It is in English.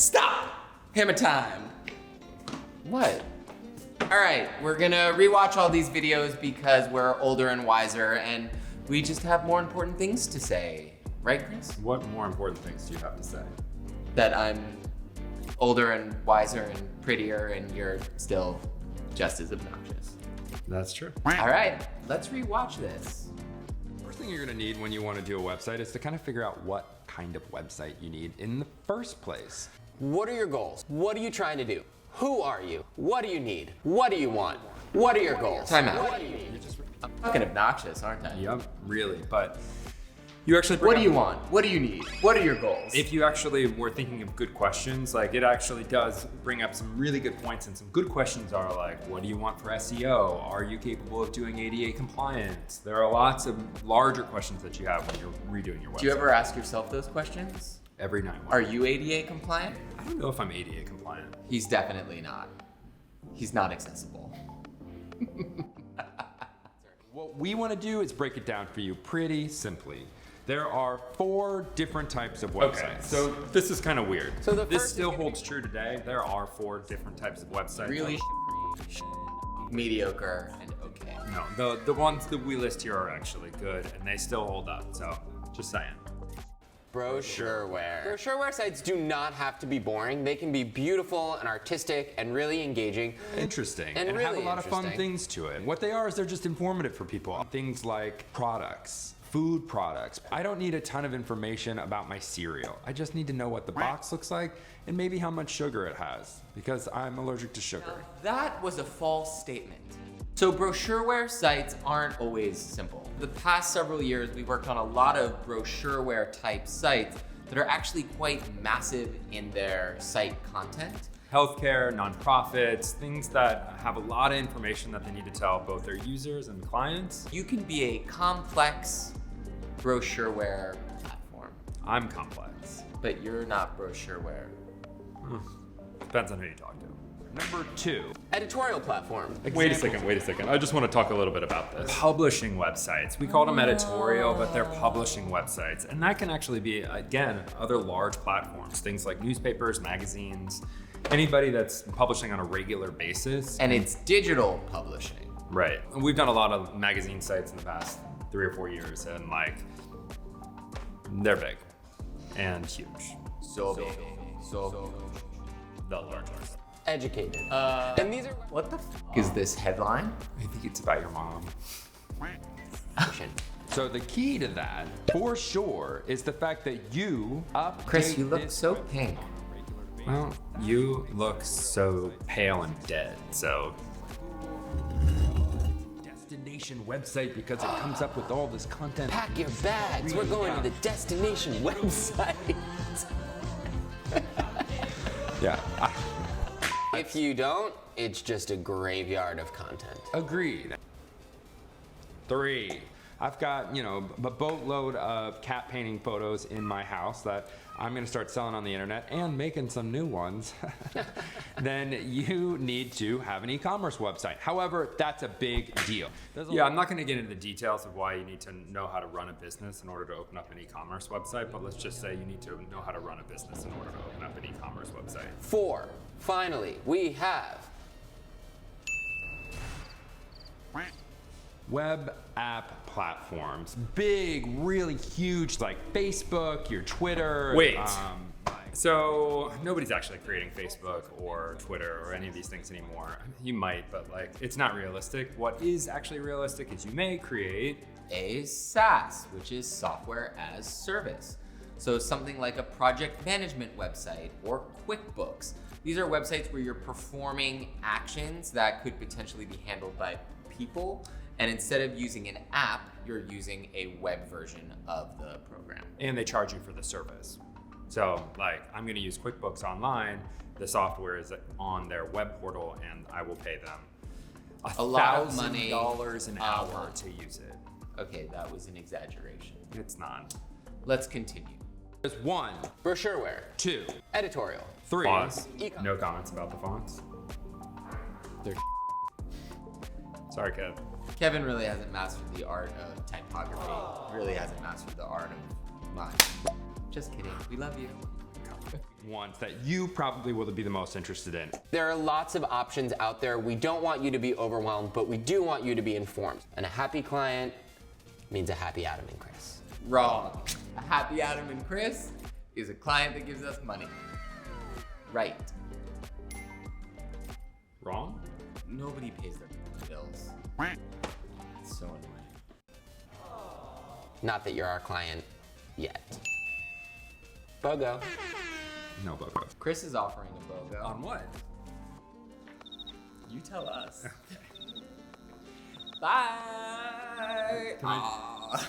Stop! Hammer time. What? All right, we're gonna rewatch all these videos because we're older and wiser and we just have more important things to say. Right, Chris? What more important things do you have to say? That I'm older and wiser and prettier and you're still just as obnoxious. That's true. All right, let's rewatch this. First thing you're gonna need when you wanna do a website is to kind of figure out what kind of website you need in the first place. What are your goals? What are you trying to do? Who are you? What do you need? What do you want? What are your goals? Time out. What do you need? I'm fucking obnoxious, aren't I? Yep, really, but you actually What do you want? What do you need? What are your goals? If you actually were thinking of good questions, like it actually does bring up some really good points, and some good questions are like, what do you want for SEO? Are you capable of doing ADA compliance? There are lots of larger questions that you have when you're redoing your website. Do you ever ask yourself those questions? Every night. Are you ADA compliant? I don't know if I'm ADA compliant. He's definitely not. He's not accessible. What we want to do is break it down for you pretty simply. There are 4 different types of websites. Okay, so this is kind of weird. So this still holds true today. There are 4 different types of websites. Really mediocre and okay. No, the ones that we list here are actually good and they still hold up. So just saying. Brochureware. Brochureware sites do not have to be boring. They can be beautiful and artistic and really engaging. Interesting. And have really a lot of fun interesting. things to it. What they are is they're just informative for people. Things like products, food products. I don't need a ton of information about my cereal. I just need to know what the box looks like and maybe how much sugar it has because I'm allergic to sugar. That was a false statement. So brochureware sites aren't always simple. The past several years, we worked on a lot of brochureware type sites that are actually quite massive in their site content. Healthcare, nonprofits, things that have a lot of information that they need to tell both their users and clients. You can be a complex brochureware platform, I'm complex. but you're not brochureware. Depends on who you talk to. Number 2. Editorial platform. Wait a second. I just want to talk a little bit about this. Publishing websites. We call them editorial, but they're publishing websites. And that can actually be, again, other large platforms. Things like newspapers, magazines, anybody that's publishing on a regular basis. And it's digital publishing. Right. And we've done a lot of magazine sites in the past 3 or 4 years, and like, they're big and huge. So big. So The largest. Educated. And these are what the fuck is this headline? I think it's about your mom. action. So the key to that, for sure, is the fact that you update Chris, you look this so website pink. on a regular basis. Well, you look so pale and dead, so. Destination website because it comes up with all this content. Pack your bags. We're going to the destination website. Yeah. If you don't, it's just a graveyard of content. Agreed. 3. I've got, a boatload of cat painting photos in my house that I'm gonna start selling on the internet and making some new ones. Then you need to have an e-commerce website. However, that's a big deal. Yeah, I'm not gonna get into the details of why you need to know how to run a business in order to open up an e-commerce website, but let's just say you need to know how to run a business in order to open up an e-commerce website. 4. Finally, we have Web app platforms, big, really huge, like Facebook, your Twitter. Wait, so nobody's actually creating Facebook or Twitter or any of these things anymore. You might, but like, it's not realistic. What is actually realistic is you may create A SaaS, which is software as service. So something like a project management website or QuickBooks. These are websites where you're performing actions that could potentially be handled by people. And instead of using an app, you're using a web version of the program. And they charge you for the service. So like, I'm gonna use QuickBooks Online, the software is on their web portal and I will pay them A lot of money $1,000 an hour to use it. Okay, that was an exaggeration. It's not. Let's continue. There's 1, Brochureware, 2, Editorial, 3. Pause. Econ. No comments about the fonts. They're Sorry, Kev. Kevin really hasn't mastered the art of typography. Really hasn't mastered the art of mine. Just kidding. We love you. ones that you probably will be the most interested in. There are lots of options out there. We don't want you to be overwhelmed, but we do want you to be informed. And a happy client means a happy Adam and Chris. Wrong. A happy Adam and Chris is a client that gives us money. Right. Wrong? Nobody pays their bills. It's so annoying. Not that you're our client yet. BOGO. No BOGO. Chris is offering a BOGO. On what? You tell us. Bye. Can I- Aw.